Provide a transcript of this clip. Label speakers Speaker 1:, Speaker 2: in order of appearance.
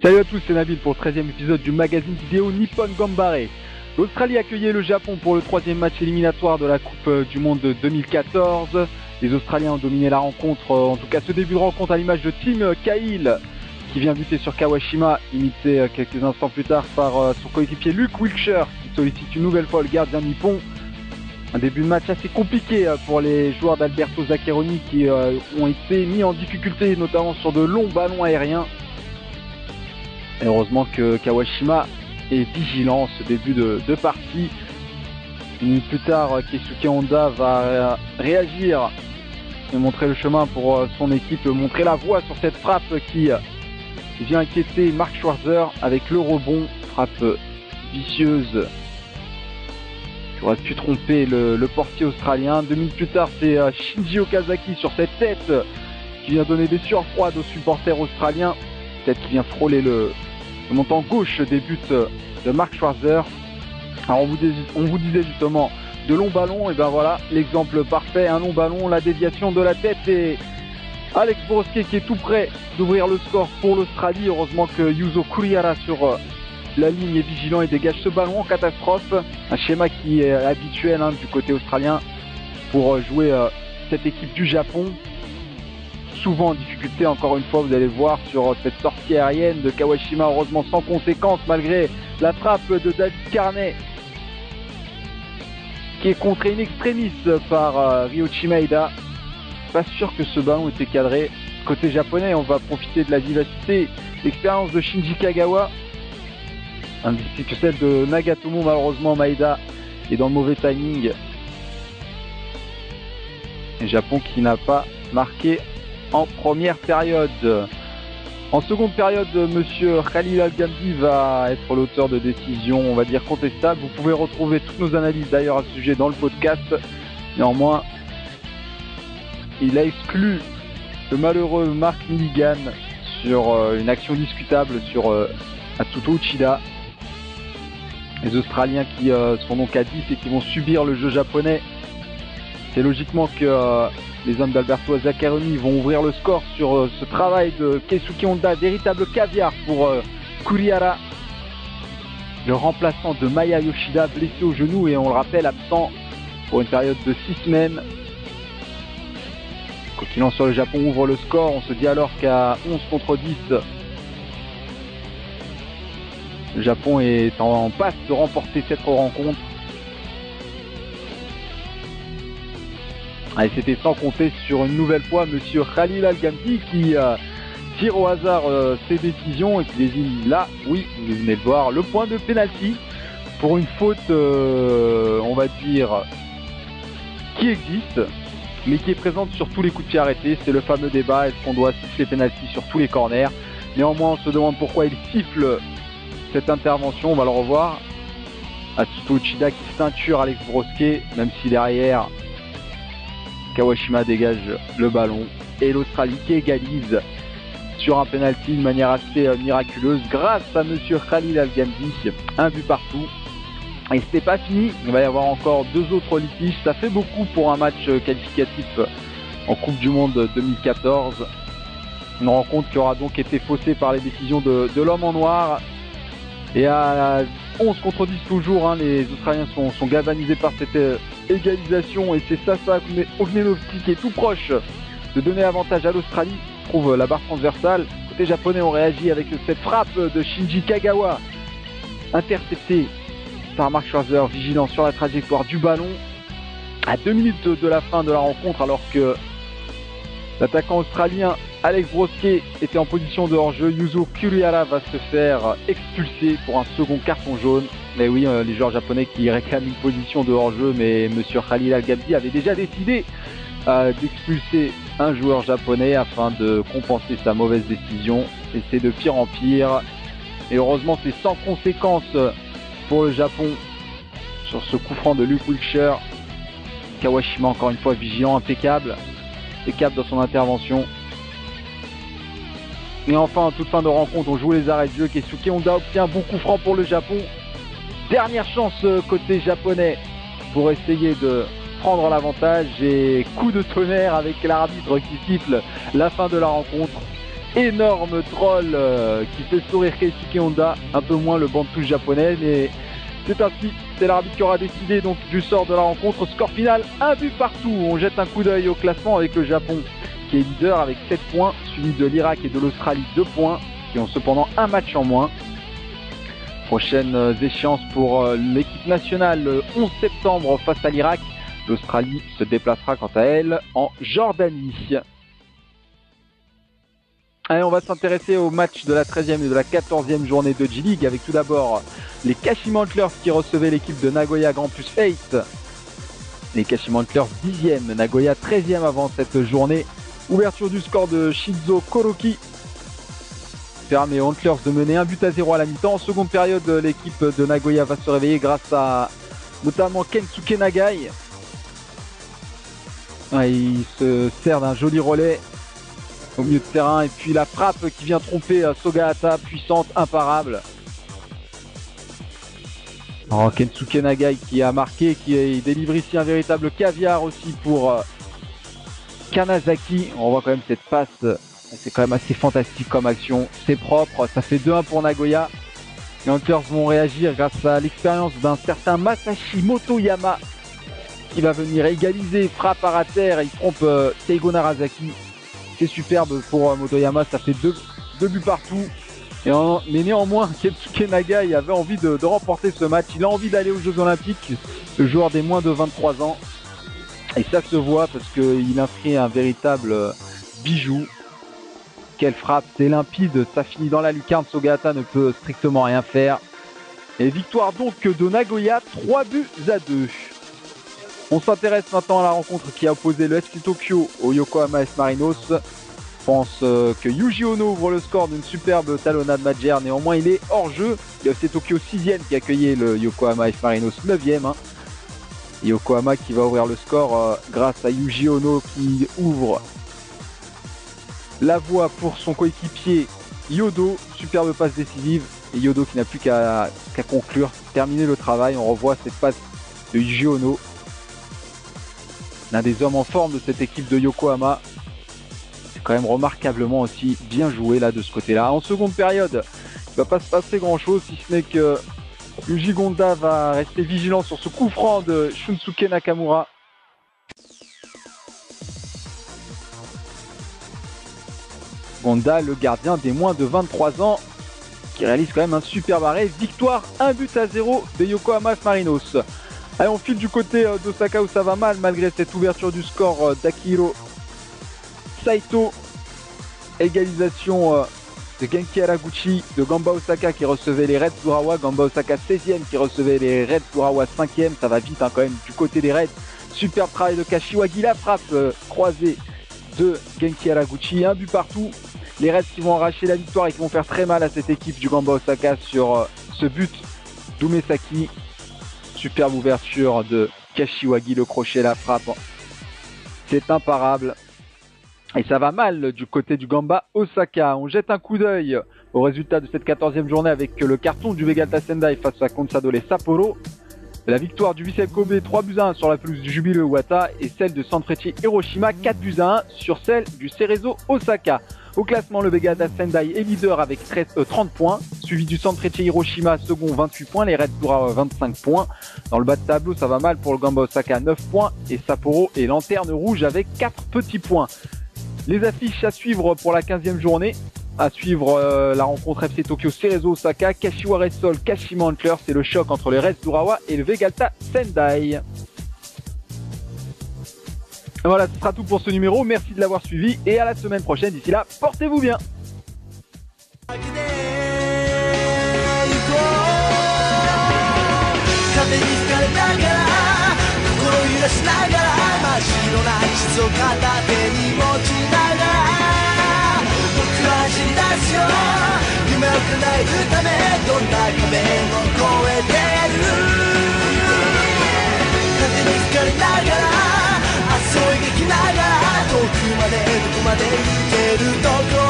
Speaker 1: Salut à tous, c'est Nabil pour le 13e épisode du magazine vidéo Nippon Gambare. L'Australie accueillait le Japon pour le 3e match éliminatoire de la Coupe du Monde de 2014. Les Australiens ont dominé la rencontre, en tout cas ce début de rencontre à l'image de Tim Cahill qui vient buter sur Kawashima, imité quelques instants plus tard par son coéquipier Luke Wilkshire qui sollicite une nouvelle fois le gardien nippon. Un début de match assez compliqué pour les joueurs d'Alberto Zaccheroni qui ont été mis en difficulté notamment sur de longs ballons aériens. Et heureusement que Kawashima est vigilant ce début de partie. Une minute plus tard, Keisuke Honda va réagir et montrer le chemin pour son équipe, montrer la voie sur cette frappe qui vient inquiéter Mark Schwarzer avec le rebond, frappe vicieuse qui aurait pu tromper le portier australien. 2 minutes plus tard, c'est Shinji Okazaki sur cette tête qui vient donner des sueurs froides aux supporters australiens. Tête qui vient frôler le montant gauche des buts de Mark Schwarzer. Alors on vous disait justement de longs ballons, et ben voilà l'exemple parfait, un long ballon, la déviation de la tête et Alex Borowski qui est tout près d'ouvrir le score pour l'Australie. Heureusement que Yuzo Kurihara sur la ligne est vigilant et dégage ce ballon en catastrophe. Un schéma qui est habituel du côté australien pour jouer cette équipe du Japon. Souvent en difficulté, encore une fois, vous allez le voir sur cette sortie aérienne de Kawashima, heureusement sans conséquence malgré la frappe de David Carney qui est contré in extremis par Ryoichi Maeda. Pas sûr que ce ballon était cadré. Côté japonais, on va profiter de la vivacité, l'expérience de Shinji Kagawa, ainsi que celle de Nagatomo. Malheureusement, Maeda est dans le mauvais timing. Et Japon qui n'a pas marqué en première période. En seconde période, monsieur Khalil Al-Gamdi va être l'auteur de décisions, on va dire, contestables. Vous pouvez retrouver toutes nos analyses d'ailleurs à ce sujet dans le podcast. Néanmoins, il a exclu le malheureux Mark Milligan sur une action discutable sur Atsuto Uchida. Les Australiens qui sont donc à 10 et qui vont subir le jeu japonais. C'est logiquement que les hommes d'Alberto Zaccheroni vont ouvrir le score sur ce travail de Keisuke Honda, véritable caviar pour Kurihara, le remplaçant de Maya Yoshida, blessé au genou et on le rappelle absent pour une période de 6 semaines. Quoi qu'il en soit, le Japon ouvre le score. On se dit alors qu'à 11 contre 10, le Japon est en passe de remporter cette rencontre. Et c'était sans compter sur une nouvelle fois monsieur Khalil Al-Gamdi qui tire au hasard ses décisions et qui désigne là, oui, vous venez de voir, le point de pénalty pour une faute, on va dire, qui existe, mais qui est présente sur tous les coups de pied arrêtés. C'est le fameux débat, est-ce qu'on doit siffler pénalty sur tous les corners? Néanmoins, on se demande pourquoi il siffle cette intervention, on va le revoir. Atsuto Uchida qui ceinture Alex Borowski, même si derrière Kawashima dégage le ballon et l'Australie qui égalise sur un penalty de manière assez miraculeuse grâce à monsieur Khalil Al-Gamdi. Un but partout. Et c'était pas fini, il va y avoir encore 2 autres litiges. Ça fait beaucoup pour un match qualificatif en Coupe du Monde 2014. Une rencontre qui aura donc été faussée par les décisions de l'homme en noir. Et à 11 contre 10 toujours, les Australiens sont galvanisés par cette égalisation et c'est Sasa Ognenovski qui est tout proche de donner avantage à l'Australie. Trouve la barre transversale. Côté japonais, on réagit avec cette frappe de Shinji Kagawa, interceptée par Mark Schwarzer, vigilant sur la trajectoire du ballon. À 2 minutes de la fin de la rencontre, alors que l'attaquant australien Alex Borowski était en position de hors-jeu, Yuzo Kurihara va se faire expulser pour un second carton jaune. Mais oui, les joueurs japonais qui réclament une position de hors-jeu, mais monsieur Khalil Al-Gamdi avait déjà décidé d'expulser un joueur japonais afin de compenser sa mauvaise décision. Et c'est de pire en pire. Et heureusement, c'est sans conséquence pour le Japon sur ce coup franc de Luke Wilkshire. Kawashima, encore une fois, vigilant, impeccable dans son intervention. Et enfin, en toute fin de rencontre, on joue les arrêts de jeu. Keisuke Honda obtient un bon coup franc pour le Japon. Dernière chance côté japonais pour essayer de prendre l'avantage et coup de tonnerre avec l'arbitre qui siffle la fin de la rencontre. énorme troll qui fait sourire Keisuke Honda, un peu moins le banc de touche japonais, mais c'est ainsi, c'est l'arbitre qui aura décidé donc du sort de la rencontre. Score final, 1 but partout. On jette un coup d'œil au classement avec le Japon qui est leader avec 7 points, suivi de l'Irak et de l'Australie 2 points, qui ont cependant un match en moins. Prochaines échéances pour l'équipe nationale le 11 septembre face à l'Irak. L'Australie se déplacera quant à elle en Jordanie. Allez, on va s'intéresser au match de la 13e et de la 14e journée de J-League avec tout d'abord les Kashima Antlers qui recevaient l'équipe de Nagoya Grand Plus 8. Les Kashima Antlers 10e, Nagoya 13e avant cette journée. Ouverture du score de Shizuo Koroki permet aux Antlers de mener 1-0 à la mi-temps. En seconde période, l'équipe de Nagoya va se réveiller grâce à notamment Kensuke Nagai. Il se sert d'un joli relais au milieu de terrain et puis la frappe qui vient tromper Sogahata, puissante, imparable. Kensuke Nagai qui a marqué, qui délivre ici un véritable caviar aussi pour Kanazaki. On voit quand même cette passe, c'est quand même assez fantastique comme action, c'est propre, ça fait 2-1 pour Nagoya. Les Hunters vont réagir grâce à l'expérience d'un certain Masashi Motoyama qui va venir égaliser, frappe à terre et il trompe Seigo Narazaki. C'est superbe pour Motoyama, ça fait deux buts partout. Mais néanmoins, Kensuke Nagai avait envie de remporter ce match. Il a envie d'aller aux Jeux Olympiques, le joueur des moins de 23 ans. Et ça se voit parce qu'il inscrit un véritable bijou. Quelle frappe, c'est limpide, ça finit dans la lucarne. Sogahata ne peut strictement rien faire. Et victoire donc de Nagoya, 3-2. On s'intéresse maintenant à la rencontre qui a opposé le FC Tokyo au Yokohama F Marinos. Je pense que Yuji Ono ouvre le score d'une superbe talonnade Madjer. Néanmoins, il est hors jeu. Le FC Tokyo 6e qui accueillait le Yokohama F Marinos 9e. Yokohama qui va ouvrir le score grâce à Yuji Ono qui ouvre la voie pour son coéquipier Yodo. Superbe passe décisive. Et Yodo qui n'a plus qu'à conclure, terminer le travail. On revoit cette passe de Yuji Ono. L'un des hommes en forme de cette équipe de Yokohama. C'est quand même remarquablement aussi bien joué là de ce côté-là. En seconde période, il ne va pas se passer grand-chose si ce n'est que Yuji Gonda va rester vigilant sur ce coup franc de Shunsuke Nakamura. Gonda, le gardien des moins de 23 ans, qui réalise quand même un superbe arrêt. Victoire 1-0 de Yokohama F Marinos. Allez, on file du côté d'Osaka où ça va mal malgré cette ouverture du score d'Akihiro Saito. Égalisation de Genki Haraguchi de Gamba Osaka qui recevait les Reds d'Urawa. Gamba Osaka 16e qui recevait les Reds d'Urawa 5e. Ça va vite quand même du côté des Reds. Superbe travail de Kashiwagi. La frappe croisée de Genki Haraguchi. 1 but partout. Les Reds qui vont arracher la victoire et qui vont faire très mal à cette équipe du Gamba Osaka sur ce but d'Umesaki. Superbe ouverture de Kashiwagi, le crochet, la frappe. C'est imparable. Et ça va mal du côté du Gamba Osaka. On jette un coup d'œil au résultat de cette 14e journée avec le carton du Vegalta Sendai face à Consadole Sapporo. La victoire du Vissel Kobe 3-1 sur la pelouse du Jubileux Iwata et celle de Sanfrecce Hiroshima 4-1 sur celle du Cerezo Osaka. Au classement, le Vegalta Sendai est leader avec 30 points, suivi du Sanfrecce Hiroshima second 28 points, les Reds d'Urawa 25 points. Dans le bas de tableau, ça va mal pour le Gamba Osaka 9 points et Sapporo est lanterne rouge avec 4 petits points. Les affiches à suivre pour la 15e journée. À suivre la rencontre FC Tokyo Cerezo Osaka, Kashiwara Reysol, Kashima Antlers, c'est le choc entre les Reds d'Urawa et le Vegalta Sendai. Voilà, ce sera tout pour ce numéro, merci de l'avoir suivi et à la semaine prochaine, d'ici là, portez-vous bien.
Speaker 2: 「どこまで行けるとこ